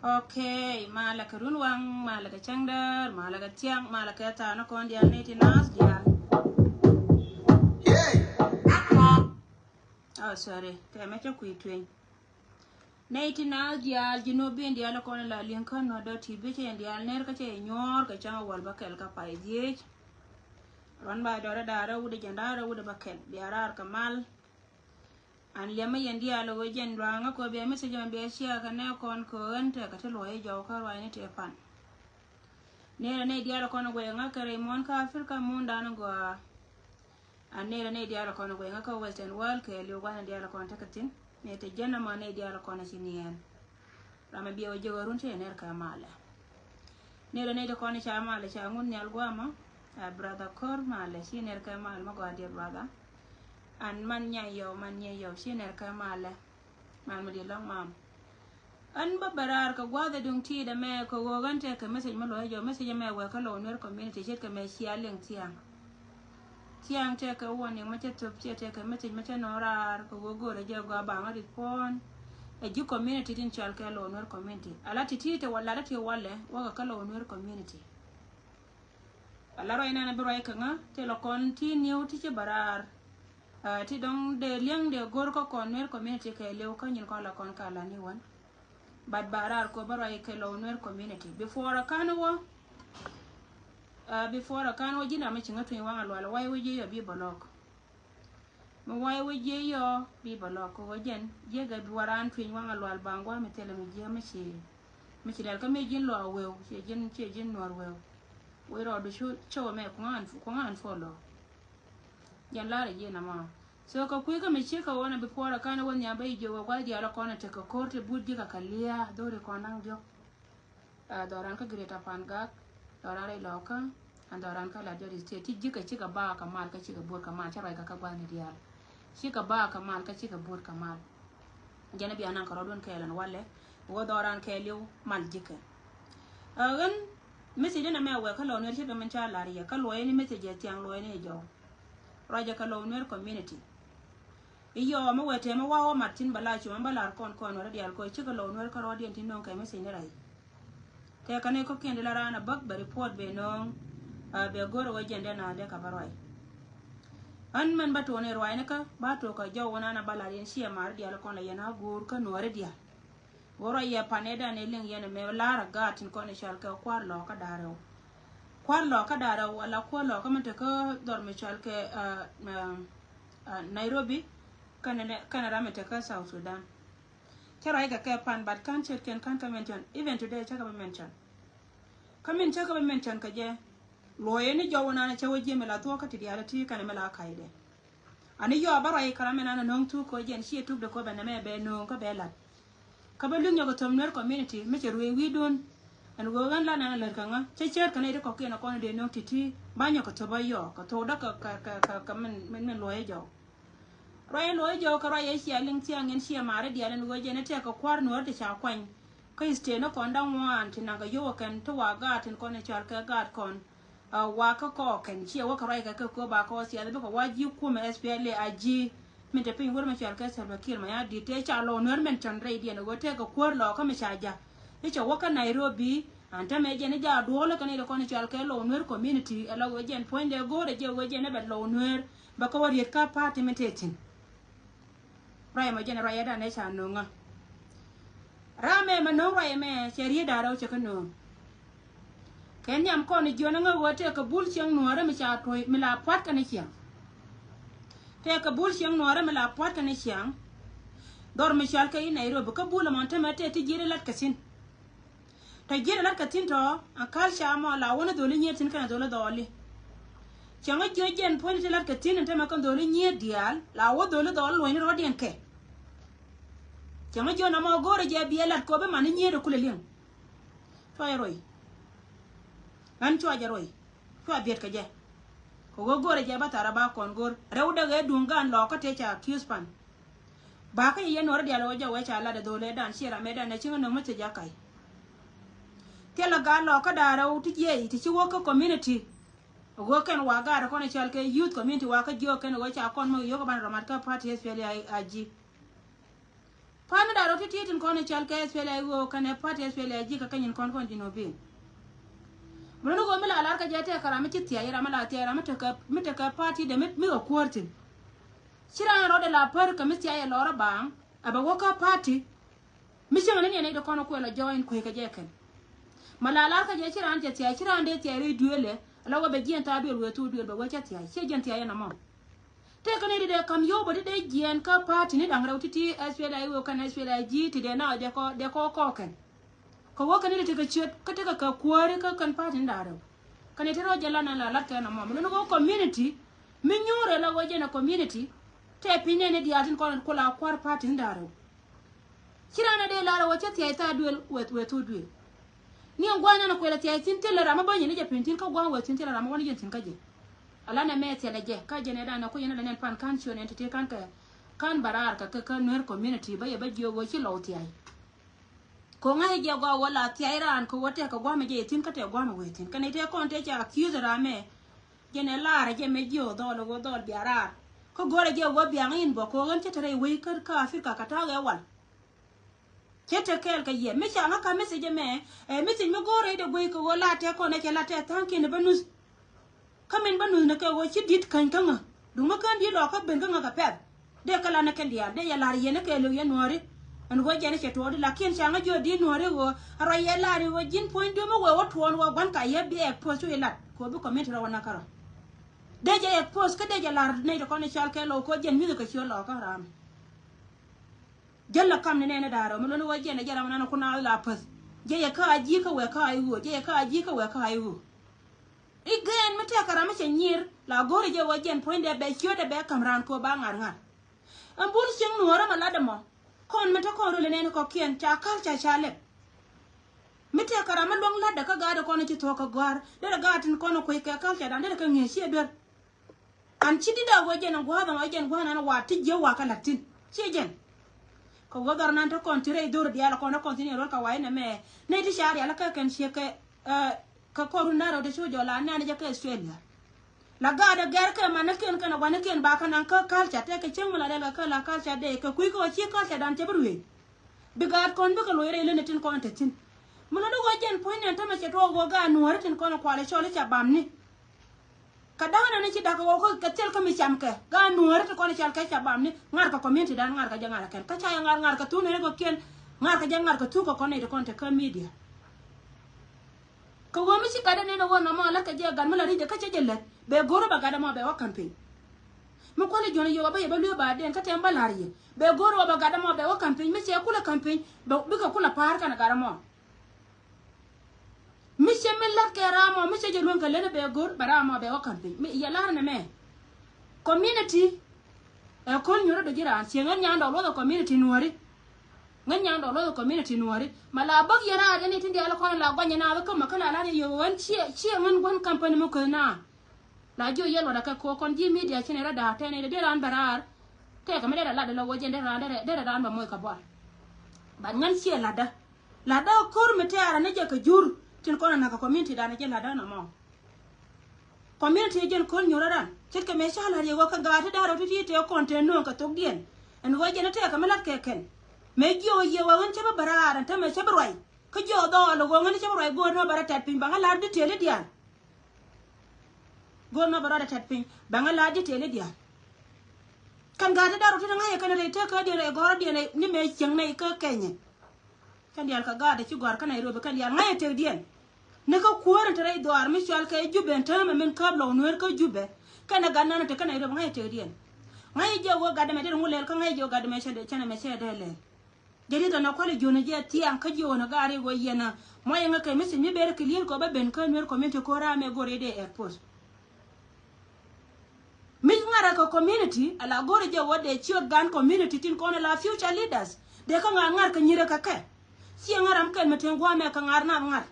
Okay, malaka runwang, malaka changdar, malaka tiang, malaka tano kon dial neti nas dial. Oh, sorry, temecha kuitwing. Neti nas dial, jinobin dial kon la lincoln no do tibiche dial ner kache nyor ka changa wal bakel ka pa diech. Ron ba dora dara wude jandara wude bakel biarar kamal. An lema yendi alo jen ranga ko be message on be share ka ne kon ko enta ka telo e jaw ka wa ni te pan nera ne dialo kono go nga kare mon ka afrika mun dan go an nera ne dialo kono go nga ka western world ke li wana dialo kono takatin ne te jenna ma ne dialo kono sinien rama biyo je warun te ner ka mala ne de kone cha male cha ngun nyal gwama brother kor male shi ner ka mal ma go dia brother an man nya yo shi ner ka male mal ma di long mam an ba barar ka gwada dung ti da me ko go gante ka message ma lo yo message me wa ka lo ner community chet ka me shi aleng tiang te ka woni ma te top te ka message ma te norar ko go re je go ba ma respond e ju community tin chal ka lo ner community ala ti te wala ti wale wa ka lo ner community ala ro ina na bro ka nga te lo kon ti new ti che barar ti dong de liang de gor ko kon ner community ka le ko nyin ko la kon ka la ni wan bad barar ko baro ka lo ner community before kan wo jina ma chinga tun wanga lwala wai wo je yo bi bolok mo wai wo je yo bi bolok ko jen je ga duwaran tun wanga lwal bangwa me tele me je me chi dal ka me jin lo we che jin nor we ro do cho me ko ngan folo jan la re je na ma so ko ku ka me chi ka wona before kan wo nya bai je wo kwa dia la kona te ko korte buddi ka kalia dore ko nang jo doran ka greta panga dorare loka andoran ka la jori ste ti jika ba ka mal ka chika bor ka mal cha rai ka gwani dial chika ba ka mal ka chika bor ka mal jana bi anan ka rodon ka elan wale wo doran ka liu mal jika agan message na me wa ka lo ne chika men cha lariya ka lo ni message tiang lo ne jo raja ka lo ne community iyo ma wete ma wawo martin bala chu balar kon ro dial ko chika lo ne ka rodin tin non ka message ne rai te kane ko kende la rana bak ba report be non be goro wajende na de ka barwai an man ba to ne rwai ne ka ba to ka jaw wana na balarin shi mar dia la kon la yana gur ka nore dia woro ya paneda ne ling yana me lara gatin kon ne shal ka kwar lo ka daro wala ko lo ka mate ka dorme shal ke Nairobi kana ramete ka South Sudan Kera iga ke pan but can't check can mention even today check up mention. Come in check up mention kaje. Loye ni jawana na chewe jeme la tuwa kati dialati kana mela kaide. Ani yo abara i karamena na nong tu ko jen shi tu de ko bana me be no ka bela. Ka be lunya ko tomner community me chewe wi don an go gan la na la kanga che cher kana de ko ke na ko de no titi banya ko to bayo ko to da ka men loye jo. Rai loye jo ka rai shi alin tiang en shi mare dia len go jene te ko kwar no de cha kwan ka iste no kon dan wan tin ga yo kan to wa ga tin kon char ka ga kon wa ka ko kan shi wa ka rai ka ko ba ko si ada ko wa ji ku me SPL aji min te pin wor ma char ka sa ba kir ma ya di te cha lo no men tan rai dia no go te ko kwar lo ka me cha ja e cha wa ka Nairobi anta me jene ja do lo kan de kon char ka lo no community ala go jen point de go de je go jene ba lo no ba ko wa ka party me te tin Raya ma jena raya da ne cha nunga rame ma no raya me cheri da ro che kanu ken yam ko ni jona nga wote ka bul chiang nuare mi cha toy mi la pat ka ne chiang te ka bul chiang nuare mi la pat ka ne chiang dor mi chal ka i Nairobi ka bul ma ta mate ti jere lat kasin ta jere lat kasin to akal sha ma la wona dole nyetin kana dole dole changa jojen point lat kasin ta ma kan dole nye dial la wo dole dole lo ni rodien ke chama jona ma gore je bielat ko be man nyere kule lien to roy an to ajaroi to abiet ka je ko go gore je batara ba kon gor rewda ga dungan lo ko te cha kispan ba ka ye nor dia lo je we cha la de dole dan shira me dan ne chinga no mate ja kai tela ga lo ka da raw ti je ti chi wo ko community go ken wa ga ko ne chal ke youth community wa ka jo ken wo cha kon mo yo ko ban ramat ka party SPL aji Pana da roti titin kono chal ka SPLA go kana party SPLA ji ka kanyin kon dino bi. Bruno go mala alar ka jete karama ti tiya yara mala tiya yara mata ka party da mi go kwartin. Shira ro de la par ka mi tiya ya lora bang aba go ka party mi shi ngane ne da kono ko la join ko ka je kan. Mala alar ka je shira ande tiya ri duele ala go be jenta bi ro tu duele ba go tiya she jenta ya na mo. Te kane de kam yo bodi de jien ka party ni dang rawti ti SPLA wo kan SPLA ji ti de na de ko kan ko wo kan ni te ka chet ka te ka kware ka kan party ndaro kan te ro jala na la ka na mo no go community mi nyore la wo je na community te pine ne di atin ko la kwar party ndaro kirana de la wo chet ya ta duel wet to duel ni ngwana na kwela tia tin tele rama banyi ni je pintin ka gwan wa tin tele rama wani je tin ka je ala na me tele je ka je ne da na ko yana da ne pan kan chion entity kan ka kan barar ka nuer community ba ye ba je go chi lo tia ko ngai je go wala tia iran ko wote ka gwa me je tin ka te gwa me we tin ka ne te kon te cha accuse rame je ne la ra je me jo do lo go do biara ko gore je go biangin bo ko gon che tere we ka afrika ka ta ga wal kete kel ka ye me cha ka message me message me gore de boy ko wala te ko ne ke la te tanki ne banus kamen banus ne ko chi dit kan kan du ma kan di lo ka ben kan ka pe de kala ne ke dia de ya la ye ne ke lu ye nori an go je ne che to de la kin cha jo di nori go ra ye la ri go jin point do mo wo to wo ban ka ye bi e post ye la ko bu comment ra wana kara de je e post ka de ya la ne ko ne chal ke lo ko jen mi ko chi lo ka ram jalla kam ne ne daro mo no waje ne jara mana ko na la pas je ya ka ji ka we ka ayu je ya ka ji ka we ka ayu igen mate kara ma nyir la gore je waje point de be chio de be kamran ko ba ngar ngar am bun sing no ra mala de mo kon mate ko ro le ne ko kien cha kal cha chale mate kara ma long la de ka ga de ko ne ti to ka gar de ga tin ko no ko ka kal cha dan de ka ngi sie ber an chi di da waje na gwa da waje gwa na wa ti je wa ka latin chi jen ko wagar nan to kontire dur dia la kono continue ro ka wai na me ne ti shari ala ka kan she ka ko runa ro de so jola na ne ka Australia la ga da gar ka man ken kana wan ken ba kana ka culture te ka chemu la de ka la culture de ka ku ko chi culture dan te burwe bi gar kon bi ka lo re le ne tin kon te tin mun do wajen point ta ma che to go ga nuor tin kono kwale chole cha bamni kadana ne ci da ko ka tel ka mi chamke ga nuor to ko ne chal ka chabam ni ngar ka community dan ngar ka jangar ken ka cha ngar ka tu ne ko ken ngar ka jangar ka tu ko ne to kon te ka media ko go mi ci kada ne no wona ma la ka je gan mala ri ka che jelet be goro ba gada ma be wa campaign mo ko le jona yo ba ye ba lu ba den ka temba lari be goro ba gada ma be wa campaign mi ce kula campaign be ka kula par kana gara mo Mishe miller keramo mishe jelun kalene be gor baramo be wakampe mi yalar na me community e kon nyoro do jira sienga nyando lo community nuari nganyando lo community nuari mala bag yara de ni tindi ala kon la gwanya na ko makana la yo wan chi ngan gon company mo kana la jo yelo da ka ko kon ji media chine ra da tene de ran barar te ka me de la de lo woje de ran ba moy ka bor ba ngan chi la da kor mete ara ne je ka jur tin kono na ka community dana je la dana mo community je kon nyora tit ka me shala ye go ka gata daro ti te konte no ka to dien en go je na te ka me la keken me jo ye wa won chaba barara ta me chaba roi ka jo do lo go ngani chaba roi go no bara tat pin banga la di tele dia go no bara tat pin banga la di tele dia kan gata daro ti nga ye kan re te ka di re go di ne ni me cheng nei ka kenye kan dial ka gada ci gor kana Nairobi kan dial ngaye te dien ne ko kuwar tare do ar mi chal ka jube tama men kabla onwer ka jube kana ganna te kana Nairobi ngaye te dien ngaye je wo gada me de ngulel ka ngaye je gada me chede chana me chede le jadi to na ko le jona je ti an ka jona gare go yena moye nga kay mesi mi bere klien ko ba ben kan mer community ko rame gore de airport mi ngara ko community ala gore je wode chiot gan community tin kono la future leaders de ka ngar ka nyire ka ke si ngaram ken meten gwa me ka ngar na ngar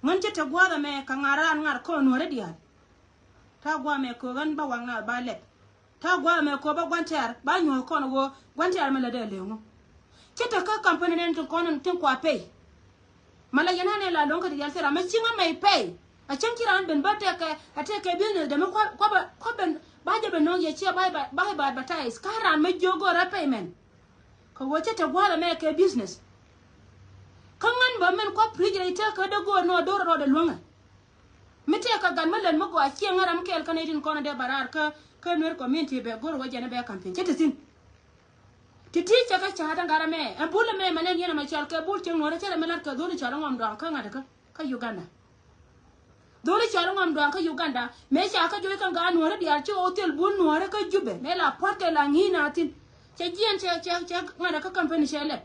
ngon te gwa da me ka ngara ngar ko no re dia ta gwa me ko gan ba wang na ba le ta gwa me ko ba gwantar ba nyo ko no go gwantar me le de le ngo keta ka company nen to kono tin kwa pay mala yana ne la don ka dia sera me singa mai pay a chan kiran ben ba te ka ate ke business de me ko ben ba je ben no ye chia ba advertise ka ran me jogo ra payment ko wo te gwa da me ke business kangan ba men ko prejere ka da go no do ro de lunga mite ka gan malen mo ko a ci ngaram kel kanedin kono de barar ka ner community be gor waje ne be campaign cete sin titi cha ka cha da ngarame en bule me manen yana ma chal ka bul chen no re chere melar ka do ni chala ngam dan ka ngada ka Uganda do ni chala ngam dan ka Uganda me cha ka jo ka ga no re dia ci hotel bun no re ka jube me la porte la ngina tin che jien che ngada ka campaign shele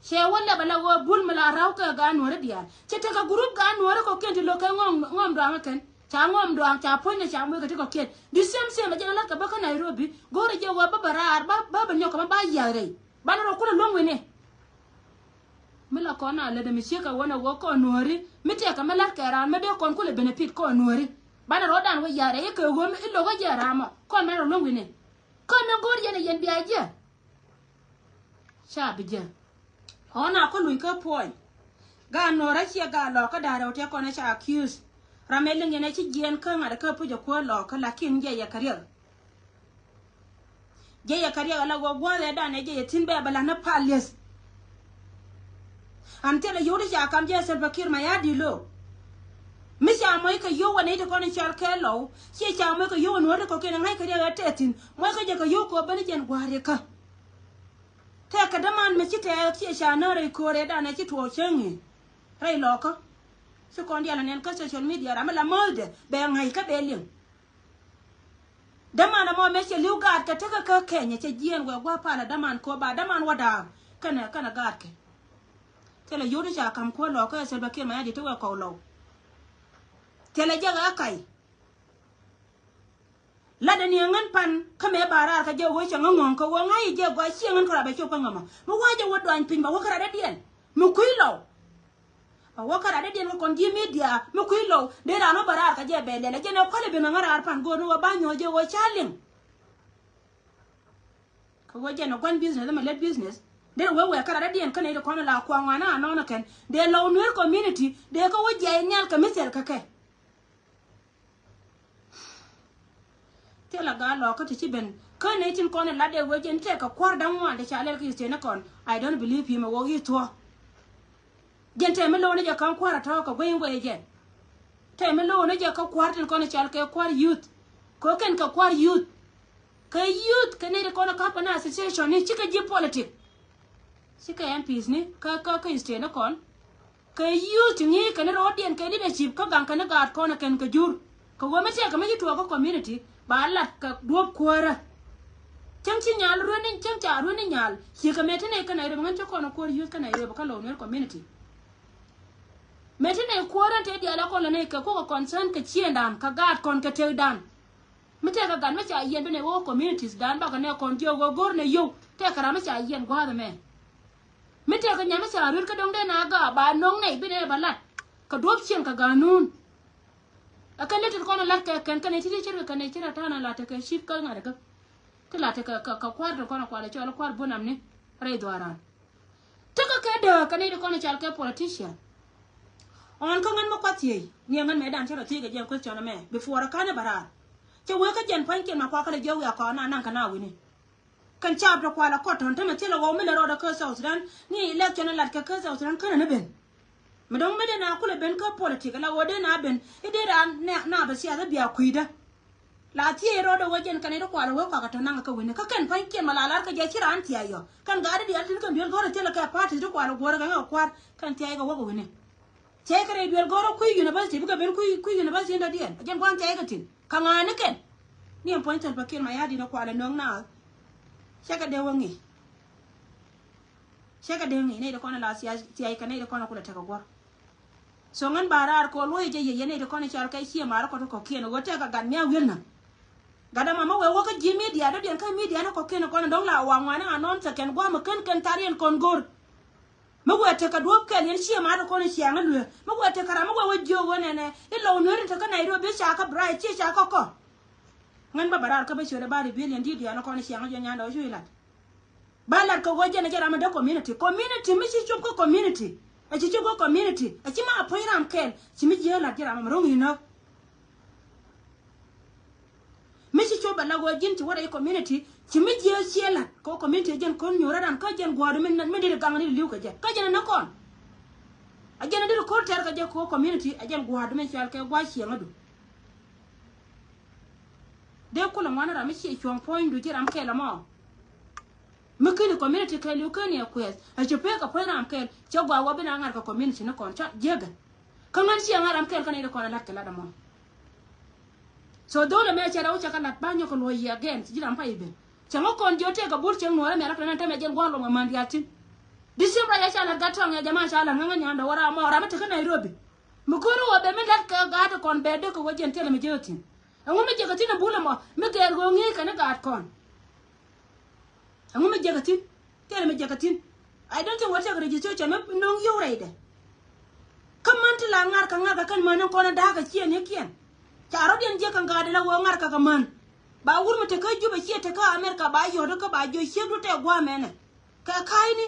she wala bala wo bul mala raw ka ga no re dia che ta ka group ga no re ko kenti lo ka ngom do an ken cha ngom do an cha ponne cha mo ka ti ko ken di sem ma jala ka ba ka Nairobi gore je wa ba barar ba nyoka ba yare ba no ko lo ngwe ne mila kona le de mishika wana wo ko nuori mite ka mala kara me de kon kule benefit ko nuori bana rodan wo yare ye ko go mi lo go yara ma kon me ro longu ne kon no gor yene yen biaje sha bije ona ko lu ka poi ga nora chi ga lo ka daro te ko na cha accuse ramelin yene chi gen kan ada ka puje ko lo ka lakin je ya kariya la go gwa da ne je tin be bala na palace antela yodi ja kam je Salva Kiir Mayadi lo misha moy ka yo wane to kono chal kelo chi cha moy ka yo no ko ken ngai ka ya tetin moy ka je ka yo ko bani jen gware ka te ka daman me chi te chi cha no re ko re da na chi to chengi rai lo ko su kon dia nen ka social media ra mala mode be ngai ka be lin daman mo me chi liu ga ka te ka kenya che jien we gwa pala daman ko ba daman wada kana ga ke tela yodi ja kam ko lo ko Salva Kiir Mayadi to ko lo tela jaga kai la da ni ngan pan kame bara ka je wo changa ngon ko wo ngai je go chi ngan ko ba cho pa ngama mo wa je wo dan pin ba wo kara da dien mo kuilo ba wo kara da dien ko ndi media mo kuilo de ra no bara ka je be le je ne ko le be ngara pan go no ba nyo je wo chaling ko wo je no gon business ma let business de we kara da dien kana de kono la kwa ngana no na ken de lo nwer community de ko wo je nyal ka misel ka ke tela ga lo ko ti ben kan ne tin kono la de we jen te ka kwar dan wa de chale ki ste na kon I don't believe him wo yi to gente me lo ne je kan kwara ta ko gwen we je te me lo ne je ka kwar tin kono chal ke kwar youth ko ken ka kwar youth ka youth ka ne kono ka pana association ni chika je politics chika MPs ni ka ste na kon ka youth ni ka ne rodien ka leadership ka gan ka ne ga kono ken ka jur ko wo me te ka me to ko community ba lat ka duop kwara chang chi nyal runin chang cha runin nyal chi ka metene ka na re ngan ko no ko youth ka na re ba ka lo ne community metene kwara te dia la ko ne ka ko concern ka chiendan ka gat kon ka te dan mete ka gan ma cha yen ne wo communities dan ba ka ne kon jo go gor ne yo te ka ra ma cha yen gwa da me mete ka nyama cha rur ka dong de na ga ba nong ne bi ne ba lat ka duop chien ka ganun akan le ko na lat ka kan ne ti ti ka ne ti ta na lat ka ship ka ngara ka ti lat ka kwar ko na kwale cho kwar bonam ne re dwaran to ka de ka ne ko na chal ka politician on ka ngan mo kwati ni ngan me dan chara ti ga je ko chona me before ka ne bara che we ka jen pan ke ma kwa ka le je ya ka na nan ka na wi ni kan cha bra kwala ko ton ta me ti lo wo me le ro da ka South Sudan ni election lat ka South Sudan kana ne ben madong mede na kula ben ka politika la wode na ben idera na ba siya da biya kuida la ti ero do wajen kan ero kwala we ka to nanga ka wene ka kan fanke malalar ka je kira anti ayo kan ga da altin kan biyo goro tela ka party do kwala goro ga kwar kan ti ay ga wago wene te kare biyo goro ku university buka ben ku university ndo dien jen kwan ti ay ga tin kan ane ken ni en point Salva Kiir Mayadi no kwala nong na shaka de wangi shaka de ngi ne de kona la siya ti ay kan ne de kona kula ta ka goro so ngan barar ko loye je yene de kono char kai sia mara ko to ko keno wote ka gan mia wilna gada mama we woka ji media do den kan media na ko keno kono dong la wa ngwana anon ta ken gwa ma kan tarien kon gor ma wote ka do kan yen sia mara kono sia ngalu ma wote kara ma wo jo wona ne ilo nori ta kana iro be sha ka bright chi sha ko ngan ba barar ka be shore bari billion di dia na kono sia ngajo nyanda o juila balar ko goje na jara ma da community mi chi chup ko community a chi go community a chi ma apoiram ken chi mi je la jira ma rongi no mi chi choba la go jin chi wara community chi mi je siela ko community jen kon nyora dan ka jen gwado min me de gang ni liu ka je ka jen na kon a jen de ko ter ka je ko community a jen gwado min siel ka gwa shi ngadu de ko la wana ra mi chi chong point du jira am ke la mo mukini community ke lu kani akwes a chope ka pona amkel chogwa wabina ngar ka community na kon cha jega kangan si ngar amkel kan ida kon lat kala damo so dole me chara ucha kana banyo ko loyi again jira ampa ibe chango kon jote ka bur cheng no me rakana ta me gen gwalo ma mandiati disimba ya chala gatong ya jamaa chala nganga nyanda wara ma wara mate kana Nairobi mukuru wabe me lat ka gata kon bede ko wajen tele me joti ngome jega tina bula mo me ger go ngi kana gat kon angome jagatin tele me jagatin I don't think what registration no you ready. Come on to la ngar ka ngar kan man ko na da ka kien ye kien. Charo den je kan ga da wo ngar ka man. Ba wur mu te ka juba ki te ka America ba yo do ka ba jo shegu te gwa mene. Ka kai ni.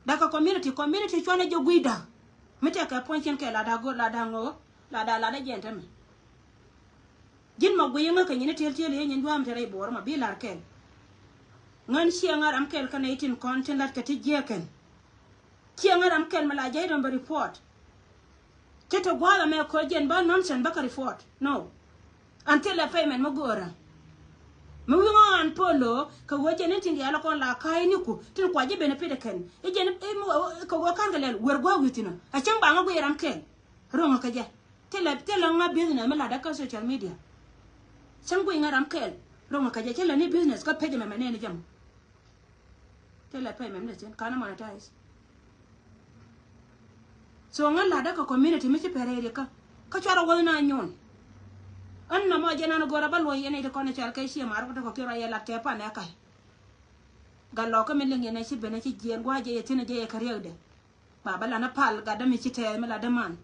Da ka community chwana jo guida. Mete ka ponchen ke la da go la da ngo la da gente me. Jin ma gwe nga ka nyine tel ye nyen duam tere bor ma bi lar ken. Ngan shi ngar am kel kan 18 content lat ka ti je ken. Ki ngar am kel mala jay don report. Tete gwala me ko jen ba nonsense ba ka report. No. Until the payment magora. Me wi ngan polo ka woje ne tingi ala kon la kai ni ku tin kwa je benefit ken. E jen ko go kan galel wer gwa witino. A chan ba nga gwe ram ken. Ronga ka je. Tele nga business me la da ka social media. Chan gwe ngaram kel. Ronga ka je tele ni business ka page me ne jam. Tele payment ne jen kana monetize. So ngan la da ka community me ci perere ka chara wol na nyon an na ma jena no gora balwo yene de kono chal kay shi mar ko kira yela te pa ne kay gallo ko min ngene ci bene ci jien gwa je yetine je kariyo de baba la na pal ga da mi ci te me la de man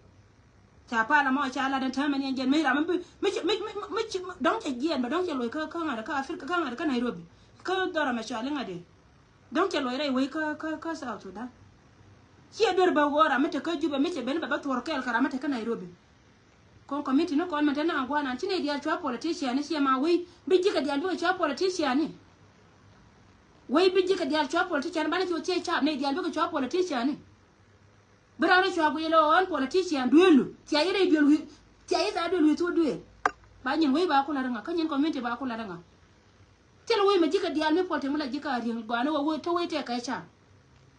cha pa la ma cha la de tamen yen jen me ra mi don ci jien ba don ci loy ka ngada ka afrika ka ngada ka nairobi ka dora ma cha lenga de don ci loy rai wai ka South Sudan Kia dur ba wora mete ka juba mete ben ba tuwar kel kara mete ka Nairobi. Kon committee no kon mete na angwana tine dia chwa politician si ma we biji ka dia chwa politician ni. We biji ka dia chwa politician bana cho che cha ne dia chwa politician ni. Bra na chwa buyelo on politician duelu. Tia ire duelu. Tia isa duelu to duel. Ba nyin we ba kula ranga kan yin committee ba kula ranga. Telo we me jika dia me pote mula jika ring gwana wo to we te ka cha.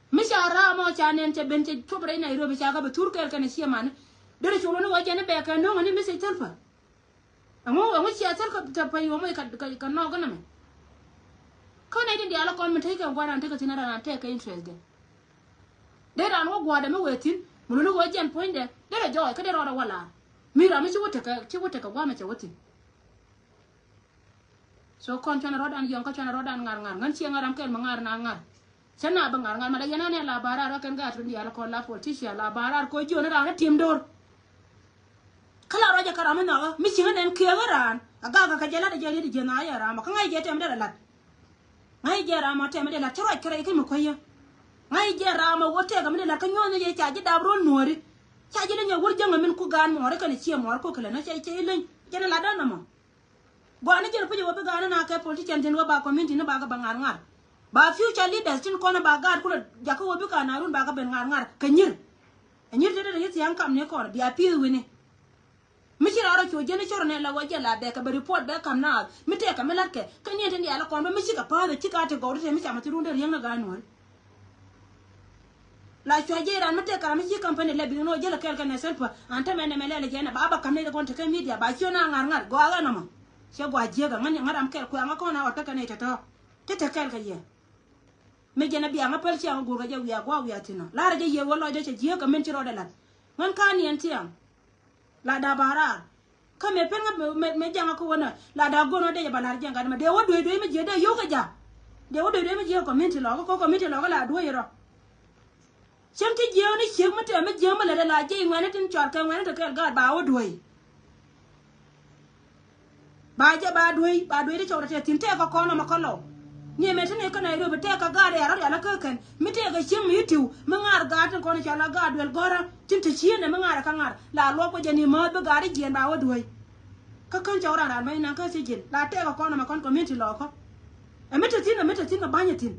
Mishara mo chanen che bente chobre Nairobi chaka be turkel kan siaman dere chulo no wajane be kan no ngani mese telfa amo chia telka ta pai wo mo ka no gana me ko na din diala kon me take gwana take tinara na take interest de dere an wo gwada me wetin mulo no wajan point de dere joy ka dere wala mira me chi wote ka gwa me che wotin so kon chana rodan yon ka chana rodan ngar ngan chi ngaram kel mangar na ngar Sana bangar ngal mala yana ne la barar kan ga tun diala ko la politician la barar ko jona ra na tim dor kala roja karama na mi singa nen kegaran aga ka jela da jeli di jena ya ra ma kan ai jete amda la ngai je ra ma te amda la tro kare kai mu koya ngai je ra ma wote ga amda la kan yono je chaji da bro nori chaji ne wur janga min ku gan mo re kan ci mo ko kala na chai chai len jena la da na mo go ani je puje wo be ga na ka politician den wo ba community na ba ga bangar ngar ba future leaders tin kono ba gar kula jaka wobi ka narun ba ka ben ngar kanyir de yiti yankam ne ko dia pi wini michira ro cho jene choro ne la waje la be ka be report be kam na mi te ka melake kan yende ni ala kon ba mi chika pa de chika te go de mi chama tirunde yenga ga no la cho je ran mi te ka mi chika company le bi no je la kel kan ne selfa anta mene mele le jena baba kam ne de kon te ka media ba cho na ngar go aga no ma che go je ga ngani ngaram kel ko anga ko na wata ka ne ta te kel ka ye me jena biya nga pel ci ang gurga ja wiya gwa wiya tina la raja ye wolo ja je ka men ci ro de la ngan kan yen ti am la da bara ka me pen nga me janga ko wona la da gono de ba la janga de wo do me je de yo ga ja de wo do me je ko men ti lo ko men ti lo la do yero chem ti je ni che me te me je ma la je ngane tin chor ka ngane to ka ga ba wo do ba ja ba do de chor te tin te ko no ma ko lo ni me tane ka Nairobi te ka gare yaro ala ka kan mi te ga chim yitu mangar ga tan kono chala ga dwel gora tin te chiene mangar ka ngar la lo ko jeni ma be gare jien ba wodoi ka kan chawra ran mai nan ka si jin la te ka kono ma kon community lo ko e mete tin ka banya tin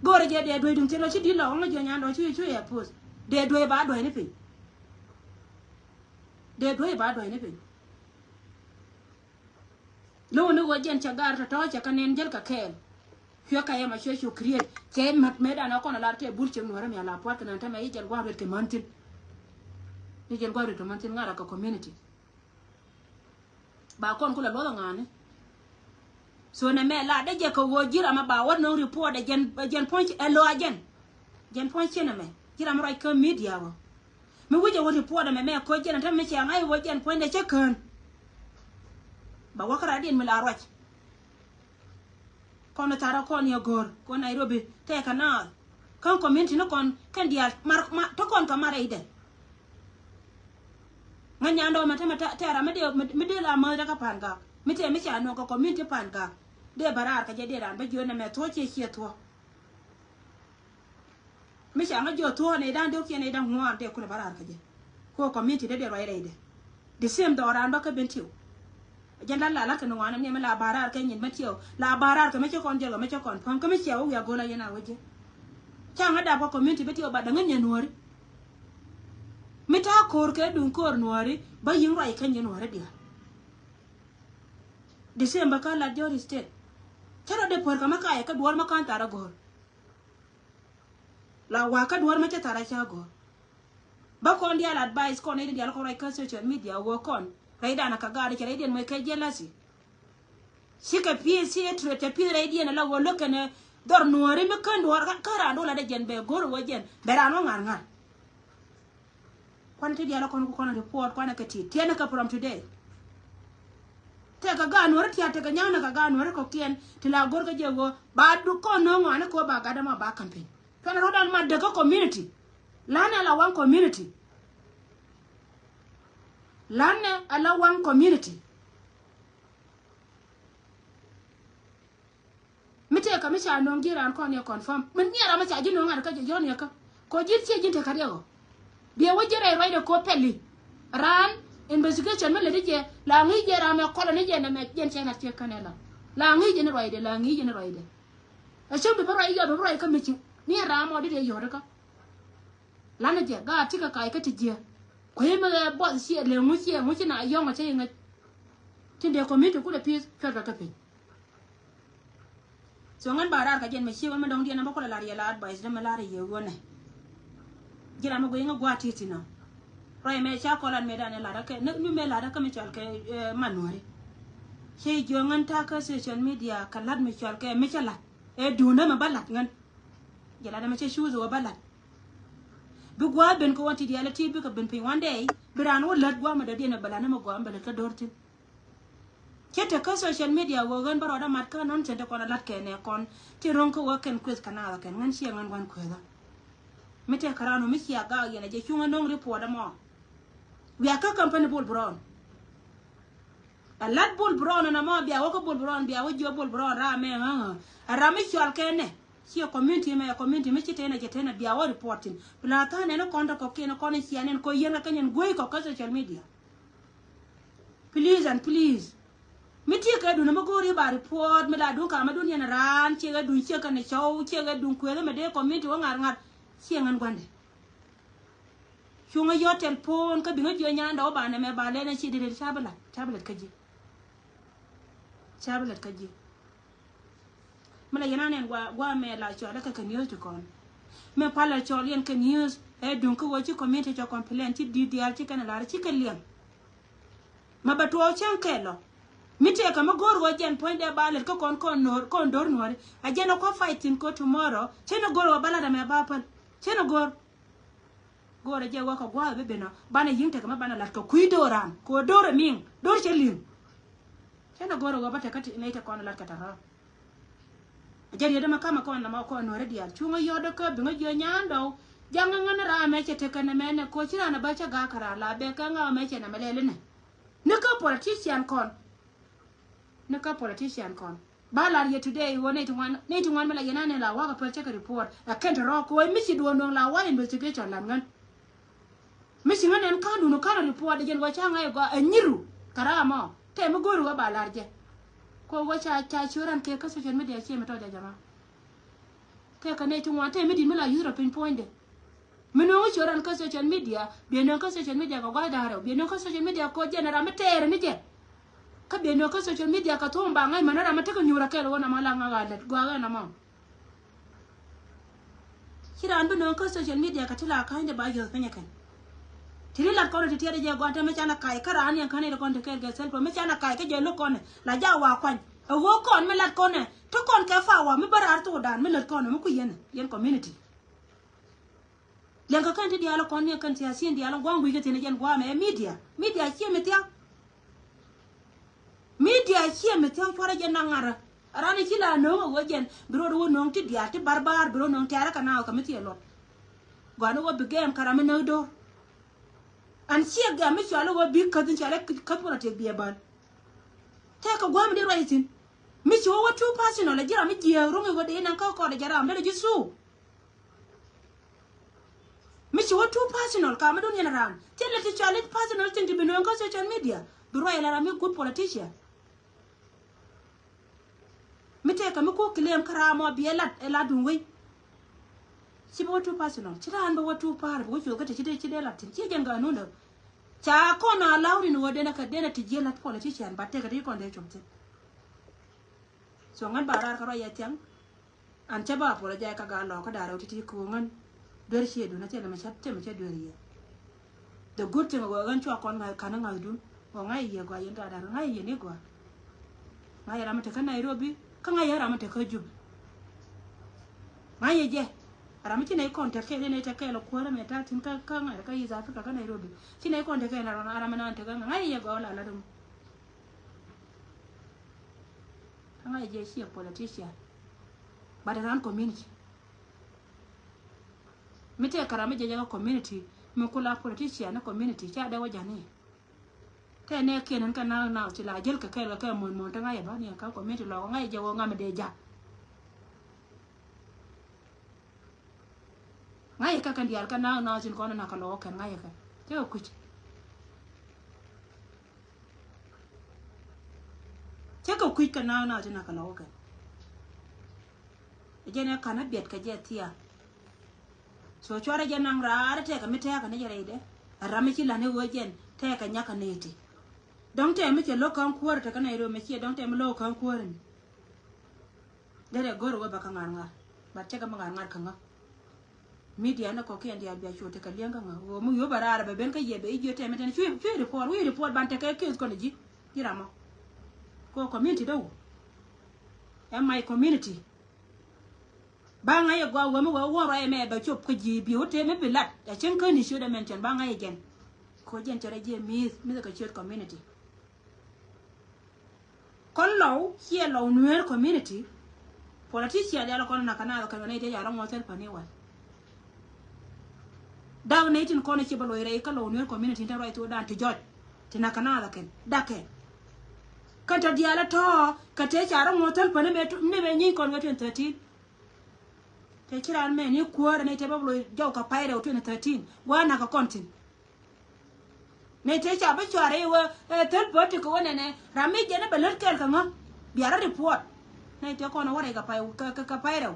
gore je de doi dum tin lo chi di lo ngo je nyando chu ya post de doi ba doi ni pe lo no wajen chagar to cha kanen jel ka kel hyo ka yama shoshu create ke mat meda na kono la te bulche no ram ya la pot na ta mai jel gwa ke mantin ni jel gwa to mantin ngara ka community ba kon kula lo ngane so na me la de je ko wo jira ma ba won no report de gen point elo gen point chena me jira ma right ka media wa me wuje wo report me ko jena ta me cha ngai wo gen point de chekan ba wakara din mila roch kono tara kon ya gor ko Nairobi te kana kan community no kon kan dia mar to kon ka mare ide nganya ndo mata tera me de la ma da ka panga mite me cha no ko community panga de barar ka je de ran ba jona me to che che to me cha nga jo to ne dan do ke ne dan huwa de ku barar ka je ko community de roi ide the same do ran ba ka bentiu janda la ka no wana me la barar ka nyin matio la barar ka me che kon je me che kon pon ka me che o ya gola yana waje changa da ko community betio ba da nganya nuori mita kor ke dun kor nuori ba yin roi kan yin nuori dia December ka la Jori state charo de por ka maka ka duor makan tara gor la wa ka duor ma cha tara cha gor ba kon dia la advice kon ne dia ko rai ka social media wo kon rai da na ka ga de rai den mo ke jealousy sika pie si etro te pie rai dia na la wo lokene dor nuori me kan duor ka ra ndo la de jen be gor wo jen be ra no ngar kwana te dia la kon ko kon report kwana ka ti tiena ka from today te ka ga nuori ti ate ka nyana ka ga nuori ko kien ti la gor ka jego ba du ko no ngana ko ba ga da ma ba campaign kana rodan ma de ko community lana la one community lana ala one community mite ka mi cha no ngira ko ne confirm min ni ara ma cha ji no ngana ka je ne ka ko ji ti ji te ka rego dia wajere right ko peli ran investigation me le je la ngi je ra me ko ne je na me jen che na che kanela la ngi je ne roide la ngi je ne roide a che be roi yo be roi ka mi chi ni ra mo de yo de ka la ne je ga ti ka kai ka ti je ko ye me bo si le ngu chi na yo ma che ngi tin de community ku le pi ka ka pe so ngan barar ka jen me chi wa me dong dia na ba ko la ya la advice de me la re ye wona jira ma go yinga gwati tina roy me cha kolan me dane la rake nu me la rake me chal ke manori she jongan ta ka social media kalad me chal ke me chala e duna ma balat ngan jela da me che shuzo wa balat bu gwa ben ko wanti dia la ti bi ka ben pin one day biran wo lat gwa ma da dina balana ma gwa mbala ka dortin kete ka social media wo gan baro da mat ka non tente ko lat ke ne kon ti ron ko wa ken quiz kana ken ngan shi ngan gwan ko da mete karano miki aga yana je kyunga nong report mo we aka company bol brown a lat bol brown na mo bia wo ko bol brown bia wo jo bol brown ra me ha ara mi chwal kene si community mi chite na jetena bia wo reporting bla ta ne no konta ko kene ko ne sianen ko yenga kanyen goy ko ka social media please and please miti ka du na mo gori ba report me la du ka ma dun yana ran che ga du che ka ne chow che ga du ko me de community wo ngar siangan gwande shunga yo telefon ka binga jo nyanda o bana me bale na chi dire tablet kaji mala yana nen gwa me la cho da ka news to kon me pala cho lien ka news e dun ko wo chi community cho complain ti DDR chi kana la chi ka lien ma ba to chen kelo mite ka ma gor wo jen point de bale ko kon dor nor a jeno ko fighting ko tomorrow cheno gor wa bala da me ba pal cheno gor je wa ko gwa be bena bana yinte ka ma bana lat ko kuidoran ko dore min dor chelin cheno gor wa bata kati ne ta kon lat ka tara jari da makama ko na ma ko no redia chunga yodo ko binga jo nyando janga ngana ra me chete kana me ne ko chira na ba cha ga kara la be ka nga me che na melele ne ka politician kon balar ye today wo ne tuwan mala yana ne la wa ka per check report a kent ro ko mi si do no la wa investigation lan ngan mi si ngan en kan du no kan report gen wa cha nga go anyiru karama te mo goru wa balar je ko wa cha churan ke ka social media che meto da jama te ka ne tuwan te mi di mala European point de mino churan ka social media be no ka social media ko ga daro be no ka social media ko genera metere ni je ka be no ka social media ka to mba ngai manara mataka nyura kelo wona mala ngala gwa na ma kira andu no ka social media ka tila ka inde ba yo penya kan tili la ko te tere je gwa ta me chana kai kara an yan kanere kon te ke ge self me chana kai ke je lo kon la ja wa kwan wo kon me lat kon to kon ka fa wa me barar to dan me lat kon me ku yen community lenga kan te dialo kon ne kan ti asin dialo gwa ngui ke te ne jen gwa me media chi me tia fara je nangara arani kila no wajen bro do no ti dia ti barbar bro no tiara kana ka miti lot gano wo bigem karame no do an sia ga mi chalo wo big kadin chale kapura te biebal te ka gwam di raitin mi chi wo tu pasino la jira mi je rumi wo de nan ka ko de jara me de jisu mi chi wo tu pasino ka ma don yana ran tele ti chale pasino tin ti bino ka social media bro ila mi good politician mi te ka mi ko claim karamo bielat ela dunwe si bo tu pasino chira an bo tu par bo chu ka te chide la tin chi janga no no cha ko na lauri no de na ka de na ti je la politician ba te ka ri kon de chumte so ngan barar ka ro ya tiang an cha ba polo ja ka ga lo ka da ro ti ko ngan der she du na te na ma chat te ma che der ye the good thing go gan chu kon ngai kana ngai du go ngai ye go yin da da ngai ye ni go ngai ra ma te ka Nairobi ka ngai ra ma te ka ju ngai ye je ara mi chine kon te ke ne te ke lo ko ra me ta tin ka ngai ka yi za Africa ka Nairobi chine kon te ke na ara ma na te ka ngai ye go la dum ngai je shi politician but ran community mi te kara mi je ga community mi kula politician na community cha da wajane te ne ke nan ka na ti la jel ka ka mon ta ngai ba ne ka community lo ngai je wo ngam de ja ngai ka kan dial ka na sin ko na ka lo ka ngai ka te ku te ko ku ka na sin ka lo ka je ne kana bet ka je tia so chora je nang ra te ka mi te ka ne je re de ra mi chi la ne wo jen te ka nya ka ne ti dong te mi che lo kan kuor te ka na ro me chi dong te mi lo kan kuor ni dere goro wa ba ka ngar ngar ba te ka ngar ngar ka nga media na ko ke ndi abia chote ka lianga nga wo mu yo barara be ben ka ye be je te me ten chui report ban te ka ke ko ji dirama ko community do am my community banga ye gwa wo mu wo ra me ba chop ko ji bi wote me bilat da chen ka ni shoda mention banga ye gen ko jen tere je mi ka chot community kon law here law nuer community politician ya la kon na kana ka ne te ya ran wotel pani wa daw ne tin ko ne ci balo re ka law nuer community ta right to dan to jot tina kana la ken dake kan ta diala to ka te ya ran wotel pani me be ni kon ga 2013 te kiran me ni kuora ne te bablo jaw ka paire o 2013 wana ka kontin ne te cha ba chare wa third party ko ne rami je ne beler kel ka nga biara report ne te ko na wore ka paire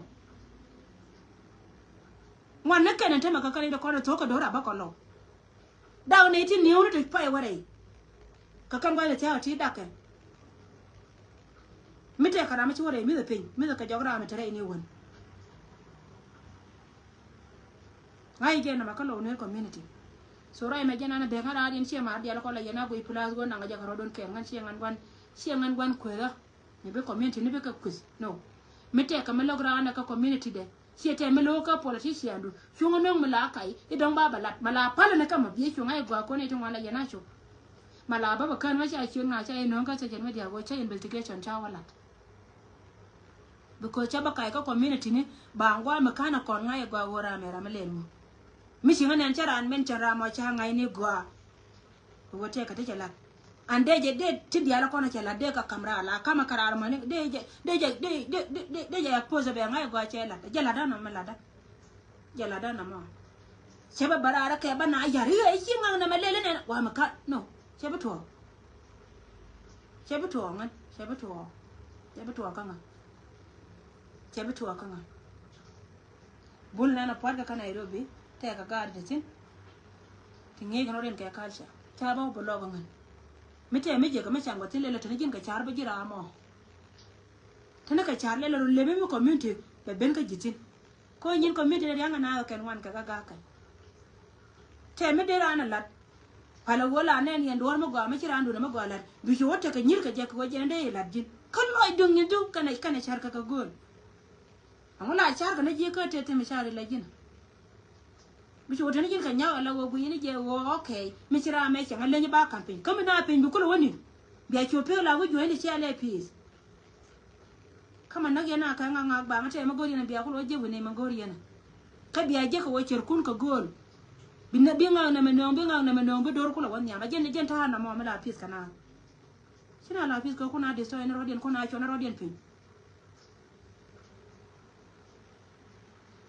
wan ne ken te ma ka kare ko na to ko dora ba ko lo daw ne ti ni uru te pai wore ka kan ga te ha ti dake mi te kara mi ci wore mi da pin mi da ka jogra mi tere ni won ngai je na makalo ne community so rai me jana na be ngara din che ma dia ko la yana go plus go na ga jara don ke ngan che ngan gwan ko ga ne be community ne be ka kus no me te ka me logra na ka community de che te me lo ka politician du chungo no me la kai e don ba balat mala pala na ka ma bi chunga e gwa ko ne tun wala yana cho mala ba ba kan wa cha chunga cha e no ka che me dia go cha investigation cha wala because cha ba kai ka community ne ba ngwa me kana kon ngai gwa wora me ra me len mo mi singa nan chara an men chara ma cha ngai ni gwa wote ka te chala ande je de ti dia la kona chala de ka kamra la kama karar ma ne de je pose be ngai gwa chela jela da na melada jela da na ma cheba barara ke ba na yari e singa na melele ne wa ma ka no cheba to ngan cheba to ka nga bul na na par ka Nairobi te ka gar de tin tinge ga noren ka kalsha ta ba bo lo ngan mi te mi je ga ma chango tin le tin jin ka char ba jira mo tana ka char le le mi community be ben ka jitin ko yin community de yanga na ka wan ka ka te mi de rana lat pala wala ne ni ndor mo ga ma chira ndu na ma ga lat bi ki wote ka nyir ka je ko je nde lat jin kan lo dung ni du kana char ka gol amula char ka ne je ka te mi char la jin bicho wotani jin ka nyawa la wo guyini je wo okay mi chira me changa lenye ba campaign kama na pin bikulo woni bia chope la wo joini chi ale peace kama na gena ka nga ba mate ma gori na biya ko je bune ma gori na ka biya je ko wacer kun ka gol binna bi nga na menong bi dor ko la wanya ma jen ta na mo ma la pis kana sina la pis ko kuna de so en rodien kuna cho na rodien pin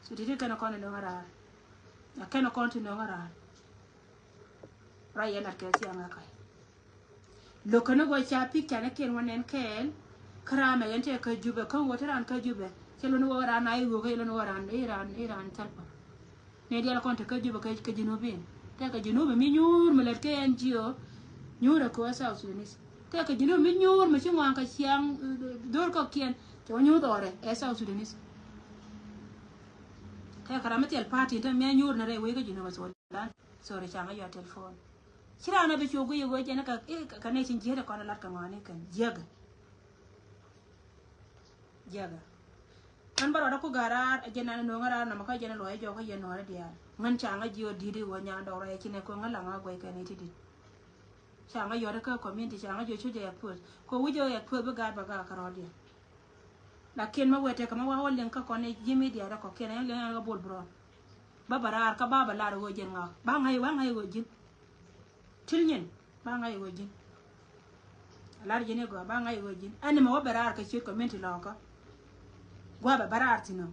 so dite kana kono no ngara na kana konti no ngara raya na ke si anga kai lo kana go cha pik kana ken wonen ken krama yente ka jube kan wata ran ka jube kelo no wara na yi go kelo no wara iran talpa ne dia la konta ka jube ka jinubin ta ka jinube mi nyur melet ke NGO nyura ko sa Sudanese ta ka jinube mi nyur ma chingwa ka siang dor ko kien to nyu dore e sa Sudanese ta karamati al party ta mi nyur na re we ka jinube so dan sorry changa yo telephone kira na be chogo yego jena ka ne tin jere ko na lat ka ngane kan jaga kan baro da ko garar jena no ngara na maka jena lo jo ka jena ra dia ngan changa jiyo didi wo nya do ra kine ko ngala nga goy ka ne tidi changa yo da ka community changa jo chuje ya put ko wujo ya put ba ga ka ro dia lakin ma wete ka ma wa holen ka ko ne jimi dia da ko kene le nga bol bro ba barar ka baba la ro jenga ba ngai go jin tilnyen ba ngai go jin lar jene go ba ngai go jin ani ma wa barar ka chit community la ka gwa ba barar tino